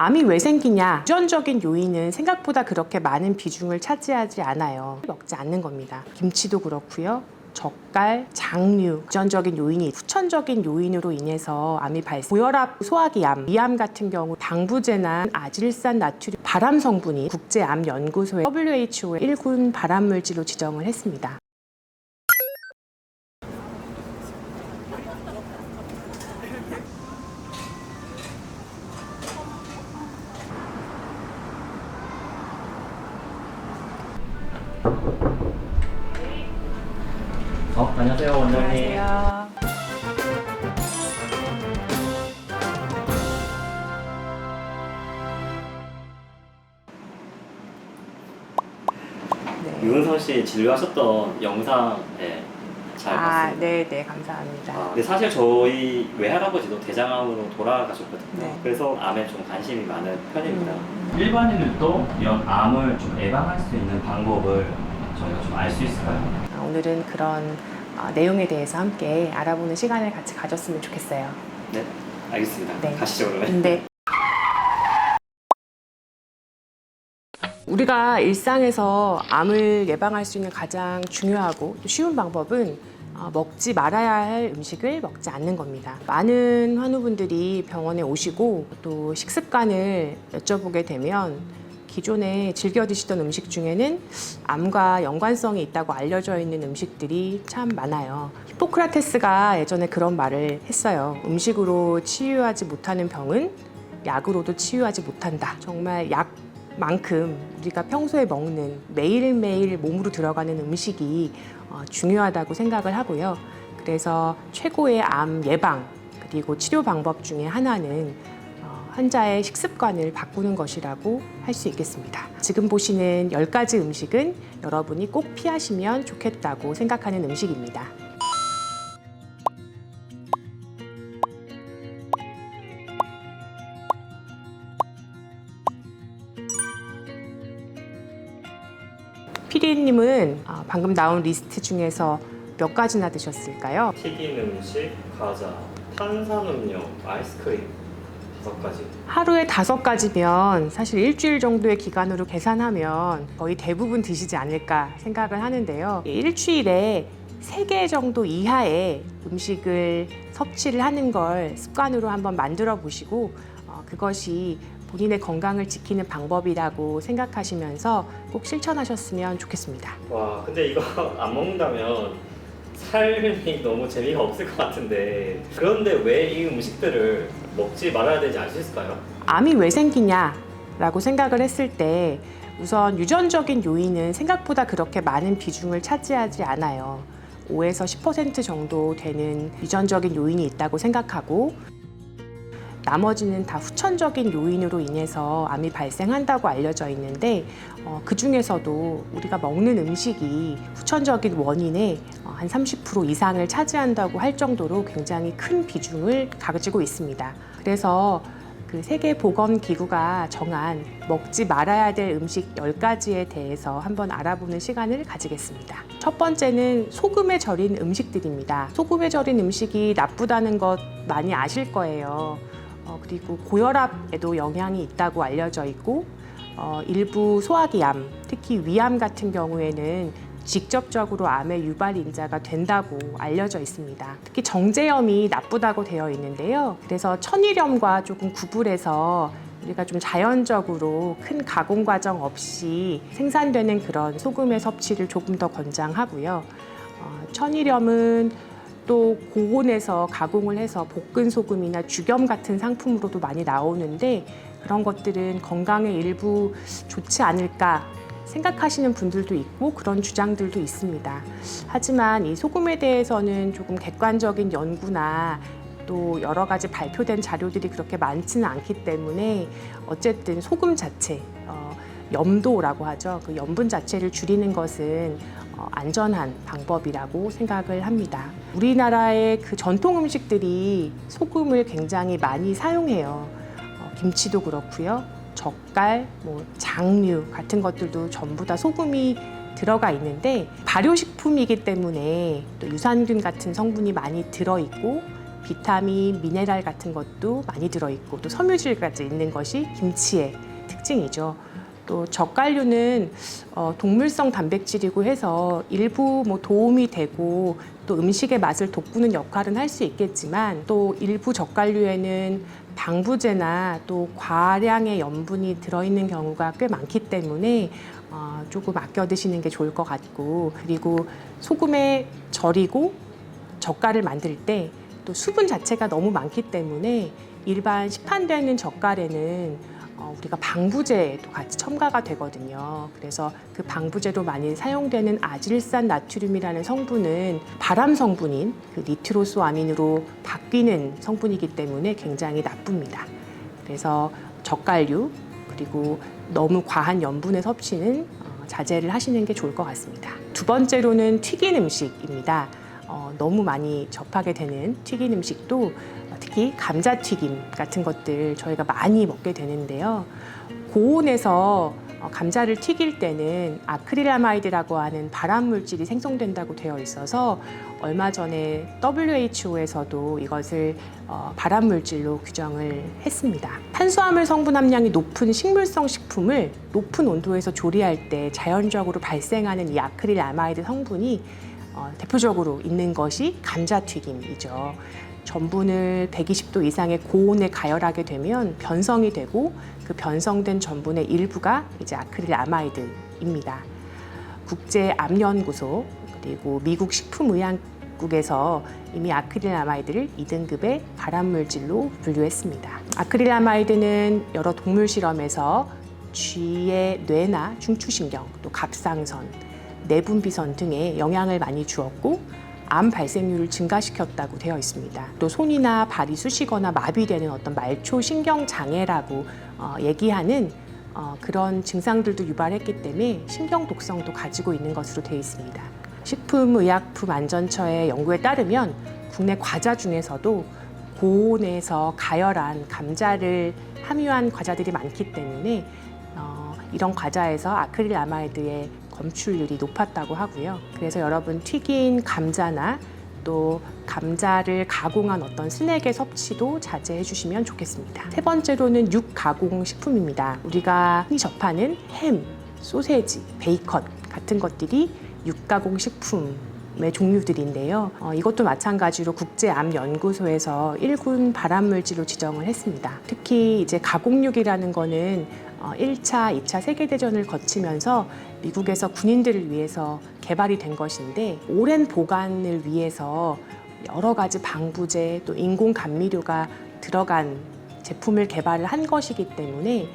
암이 왜 생기냐? 유전적인 요인은 생각보다 그렇게 많은 비중을 차지하지 않아요. 먹지 않는 겁니다. 김치도 그렇고요. 젓갈, 장류, 유전적인 요인이 후천적인 요인으로 인해서 암이 발생. 고혈압, 소화기암, 위암 같은 경우 방부제나 아질산 나트륨 발암 성분이 국제암연구소의 WHO의 1군 발암물질로 지정을 했습니다. 안녕하세요, 원장님. 안녕하세요. 유은선 씨 진료하셨던 영상 잘 봤습니다. 네, 감사합니다. 근데 사실 저희 외할아버지도 대장암으로 돌아가셨거든요. 네. 그래서 암에 좀 관심이 많은 편입니다. 일반인들도 이런 암을 좀 예방할 수 있는 방법을 저희가 좀 알 수 있을까요? 오늘은 그런 내용에 대해서 함께 알아보는 시간을 같이 가졌으면 좋겠어요. 네, 알겠습니다. 네. 가시죠, 그러면. 네. 우리가 일상에서 암을 예방할 수 있는 가장 중요하고 또 쉬운 방법은 먹지 말아야 할 음식을 먹지 않는 겁니다. 많은 환우분들이 병원에 오시고 또 식습관을 여쭤보게 되면 기존에 즐겨 드시던 음식 중에는 암과 연관성이 있다고 알려져 있는 음식들이 참 많아요. 히포크라테스가 예전에 그런 말을 했어요. 음식으로 치유하지 못하는 병은 약으로도 치유하지 못한다. 정말 약만큼 우리가 평소에 먹는 매일매일 몸으로 들어가는 음식이 중요하다고 생각을 하고요. 그래서 최고의 암 예방 그리고 치료 방법 중에 하나는 환자의 식습관을 바꾸는 것이라고 할 수 있겠습니다. 지금 보시는 10가지 음식은 여러분이 꼭 피하시면 좋겠다고 생각하는 음식입니다. 피디님은 방금 나온 리스트 중에서 몇 가지나 드셨을까요? 튀긴 음식, 과자, 탄산음료, 아이스크림 5가지. 하루에 5가지면 사실 일주일 정도의 기간으로 계산하면 거의 대부분 드시지 않을까 생각을 하는데요. 일주일에 3개 정도 이하의 음식을 섭취를 하는 걸 습관으로 한번 만들어 보시고 그것이 본인의 건강을 지키는 방법이라고 생각하시면서 꼭 실천하셨으면 좋겠습니다. 와, 근데 이거 안 먹는다면 삶이 너무 재미가 없을 것 같은데, 그런데 왜 이 음식들을 먹지 말아야 되지 알 수 있을까요? 암이 왜 생기냐라고 생각을 했을 때 우선 유전적인 요인은 생각보다 그렇게 많은 비중을 차지하지 않아요. 5에서 10% 정도 되는 유전적인 요인이 있다고 생각하고 나머지는 다 후천적인 요인으로 인해서 암이 발생한다고 알려져 있는데 그 중에서도 우리가 먹는 음식이 후천적인 원인의 한 30% 이상을 차지한다고 할 정도로 굉장히 큰 비중을 가지고 있습니다. 그래서 그 세계보건기구가 정한 먹지 말아야 될 음식 10가지에 대해서 한번 알아보는 시간을 가지겠습니다. 첫 번째는 소금에 절인 음식들입니다. 소금에 절인 음식이 나쁘다는 것 많이 아실 거예요. 그리고 고혈압에도 영향이 있다고 알려져 있고 일부 소화기암, 특히 위암 같은 경우에는 직접적으로 암의 유발 인자가 된다고 알려져 있습니다. 특히 정제염이 나쁘다고 되어 있는데요. 그래서 천일염과 조금 구분해서 우리가 좀 자연적으로 큰 가공 과정 없이 생산되는 그런 소금의 섭취를 조금 더 권장하고요. 천일염은 또 고온에서 가공을 해서 볶은 소금이나 죽염 같은 상품으로도 많이 나오는데 그런 것들은 건강에 일부 좋지 않을까 생각하시는 분들도 있고 그런 주장들도 있습니다. 하지만 이 소금에 대해서는 조금 객관적인 연구나 또 여러 가지 발표된 자료들이 그렇게 많지는 않기 때문에 어쨌든 소금 자체, 염도라고 하죠. 그 염분 자체를 줄이는 것은 안전한 방법이라고 생각을 합니다. 우리나라의 그 전통 음식들이 소금을 굉장히 많이 사용해요. 김치도 그렇고요. 젓갈, 장류 같은 것들도 전부 다 소금이 들어가 있는데 발효식품이기 때문에 또 유산균 같은 성분이 많이 들어있고 비타민, 미네랄 같은 것도 많이 들어있고 또 섬유질까지 있는 것이 김치의 특징이죠. 또 젓갈류는 동물성 단백질이고 해서 일부 도움이 되고 또 음식의 맛을 돋구는 역할은 할 수 있겠지만 또 일부 젓갈류에는 방부제나 또 과량의 염분이 들어있는 경우가 꽤 많기 때문에 조금 아껴 드시는 게 좋을 것 같고, 그리고 소금에 절이고 젓갈을 만들 때 또 수분 자체가 너무 많기 때문에 일반 시판되는 젓갈에는 우리가 방부제도 같이 첨가가 되거든요. 그래서 그 방부제로 많이 사용되는 아질산 나트륨이라는 성분은 발암 성분인 그 니트로소아민으로 바뀌는 성분이기 때문에 굉장히 나쁩니다. 그래서 젓갈류 그리고 너무 과한 염분의 섭취는 자제를 하시는 게 좋을 것 같습니다. 두 번째로는 튀긴 음식입니다. 너무 많이 접하게 되는 튀긴 음식도 특히 감자튀김 같은 것들 저희가 많이 먹게 되는데요. 고온에서 감자를 튀길 때는 아크릴아마이드라고 하는 발암 물질이 생성된다고 되어 있어서 얼마 전에 WHO에서도 이것을 발암 물질로 규정을 했습니다. 탄수화물 성분 함량이 높은 식물성 식품을 높은 온도에서 조리할 때 자연적으로 발생하는 이 아크릴아마이드 성분이 대표적으로 있는 것이 감자튀김이죠. 전분을 120도 이상의 고온에 가열하게 되면 변성이 되고 그 변성된 전분의 일부가 이제 아크릴아마이드입니다. 국제암연구소 그리고 미국 식품의약국에서 이미 아크릴아마이드를 2등급의 발암물질로 분류했습니다. 아크릴아마이드는 여러 동물 실험에서 쥐의 뇌나 중추신경, 또 갑상선, 내분비선 등에 영향을 많이 주었고 암 발생률을 증가시켰다고 되어 있습니다. 또 손이나 발이 쑤시거나 마비되는 어떤 말초 신경 장애라고 얘기하는 그런 증상들도 유발했기 때문에 신경 독성도 가지고 있는 것으로 되어 있습니다. 식품의약품안전처의 연구에 따르면 국내 과자 중에서도 고온에서 가열한 감자를 함유한 과자들이 많기 때문에 이런 과자에서 아크릴아마이드의 검출률이 높았다고 하고요. 그래서 여러분 튀긴 감자나 또 감자를 가공한 어떤 스낵의 섭취도 자제해 주시면 좋겠습니다. 세 번째로는 육가공식품입니다. 우리가 흔히 접하는 햄, 소세지, 베이컨 같은 것들이 육가공식품의 종류들인데요. 이것도 마찬가지로 국제암연구소에서 1군 발암물질로 지정을 했습니다. 특히 이제 가공육이라는 거는 1차, 2차 세계대전을 거치면서 미국에서 군인들을 위해서 개발이 된 것인데 오랜 보관을 위해서 여러 가지 방부제 또 인공 감미료가 들어간 제품을 개발을 한 것이기 때문에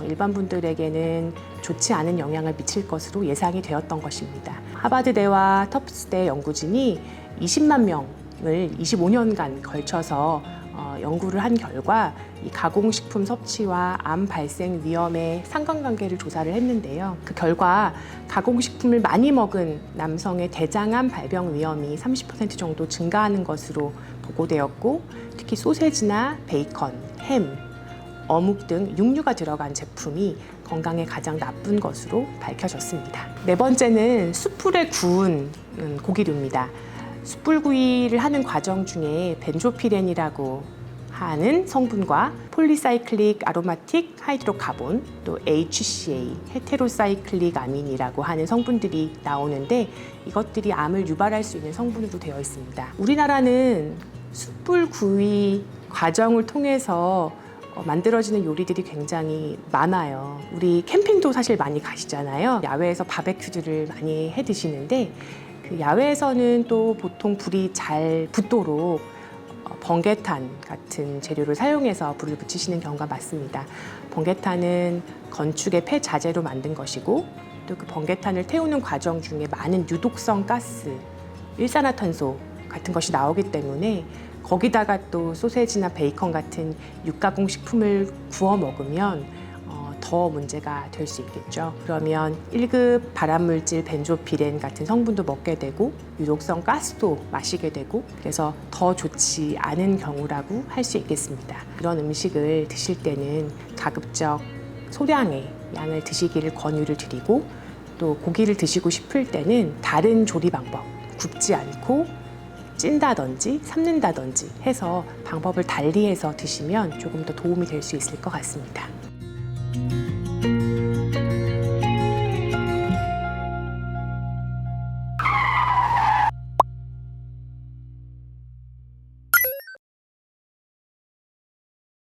일반 분들에게는 좋지 않은 영향을 미칠 것으로 예상이 되었던 것입니다. 하버드대와 터프스대 연구진이 20만 명을 25년간 걸쳐서 연구를 한 결과 이 가공식품 섭취와 암 발생 위험의 상관관계를 조사를 했는데요. 그 결과 가공식품을 많이 먹은 남성의 대장암 발병 위험이 30% 정도 증가하는 것으로 보고되었고, 특히 소세지나 베이컨, 햄, 어묵 등 육류가 들어간 제품이 건강에 가장 나쁜 것으로 밝혀졌습니다. 네 번째는 숯불에 구운 고기류입니다. 숯불구이를 하는 과정 중에 벤조피렌이라고 하는 성분과 폴리사이클릭 아로마틱 하이드로카본, 또 HCA, 헤테로사이클릭 아민이라고 하는 성분들이 나오는데 이것들이 암을 유발할 수 있는 성분으로 되어 있습니다. 우리나라는 숯불구이 과정을 통해서 만들어지는 요리들이 굉장히 많아요. 우리 캠핑도 사실 많이 가시잖아요. 야외에서 바베큐들을 많이 해 드시는데 그 야외에서는 또 보통 불이 잘 붙도록 번개탄 같은 재료를 사용해서 불을 붙이시는 경우가 많습니다. 번개탄은 건축의 폐자재로 만든 것이고 또 그 번개탄을 태우는 과정 중에 많은 유독성 가스, 일산화탄소 같은 것이 나오기 때문에 거기다가 또 소세지나 베이컨 같은 육가공 식품을 구워 먹으면 더 문제가 될 수 있겠죠. 그러면 1급 발암물질 벤조피렌 같은 성분도 먹게 되고 유독성 가스도 마시게 되고 그래서 더 좋지 않은 경우라고 할 수 있겠습니다. 이런 음식을 드실 때는 가급적 소량의 양을 드시기를 권유를 드리고 또 고기를 드시고 싶을 때는 다른 조리 방법, 굽지 않고 찐다든지 삶는다든지 해서 방법을 달리해서 드시면 조금 더 도움이 될 수 있을 것 같습니다.